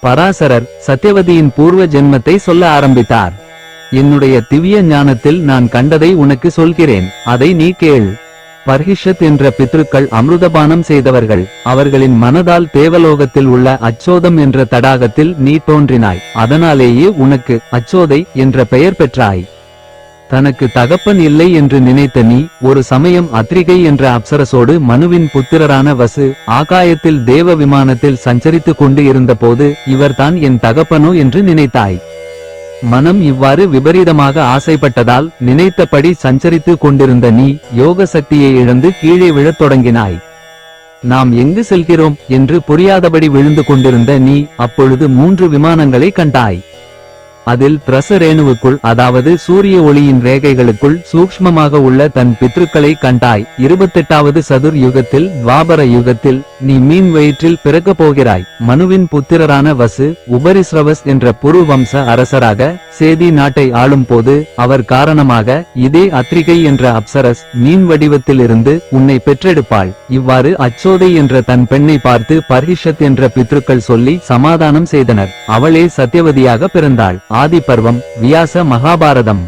பராசரர் சத்யவதியின் பூர்வ ஜென்மத்தை சொல்ல ஆரம்பித்தார். என்னுடைய திவ்ய ஞானத்தில் நான் கண்டதை உனக்கு சொல்கிறேன், அதை நீ கேள். பர்ஹிஷத் என்ற பித்ருக்கள் அமிர்தபானம் செய்தவர்கள். அவர்களின் மனதால் தேவலோகத்தில் உள்ள அச்சோதம் என்ற தடாகத்தில் நீ தோன்றினாய். அதனாலேயே உனக்கு அச்சோதை என்ற பெயர் பெற்றாய். தனக்கு தகப்பன் இல்லை என்று நினைத்த நீ ஒரு சமயம் அத்ரிகை என்ற அப்சரசோடு மனுவின் புத்திரரான வசு ஆகாயத்தில் தேவ விமானத்தில் சஞ்சரித்து கொண்டு இருந்தபோது இவர்தான் என் தகப்பனோ என்று நினைத்தாய். மனம் இவ்வாறு விபரீதமாக ஆசைப்பட்டதால் நினைத்தபடி சஞ்சரித்து கொண்டிருந்த நீ யோக சக்தியை இழந்து கீழே விழத் தொடங்கினாய். நாம் எங்கு செல்கிறோம் என்று புரியாதபடி விழுந்து கொண்டிருந்த நீ அப்பொழுது 3 விமானங்களை கண்டாய். அதில் பிரசரேணுவுக்குள், அதாவது சூரிய ஒளியின் ரேகைகளுக்குள் சூக்ஷ்மமாக உள்ள தன் பித்ருக்களை கண்டாய். 28வது சதுர் யுகத்தில், துவாபர யுகத்தில் நீ மீன் வயிற்றில் பிறக்கப் போகிறாய். மனுவின் புத்திரரான வசு உபரிஸ்ரவஸ் என்ற புரு வம்ச அரசராக சேதி நாட்டை ஆளும் போது அவர் காரணமாக இதே அத்ரிகை என்ற அப்சரஸ் மீன் வடிவத்தில் இருந்து உன்னை பெற்றெடுப்பாள். இவ்வாறு அச்சோதை என்ற தன் பெண்ணை பார்த்து பர்ஹிஷத் என்ற பித்ருக்கள் சொல்லி சமாதானம் செய்தனர். அவளே சத்யவதியாக பிறந்தாள். ஆதி பர்வம், வியாச மகாபாரதம்.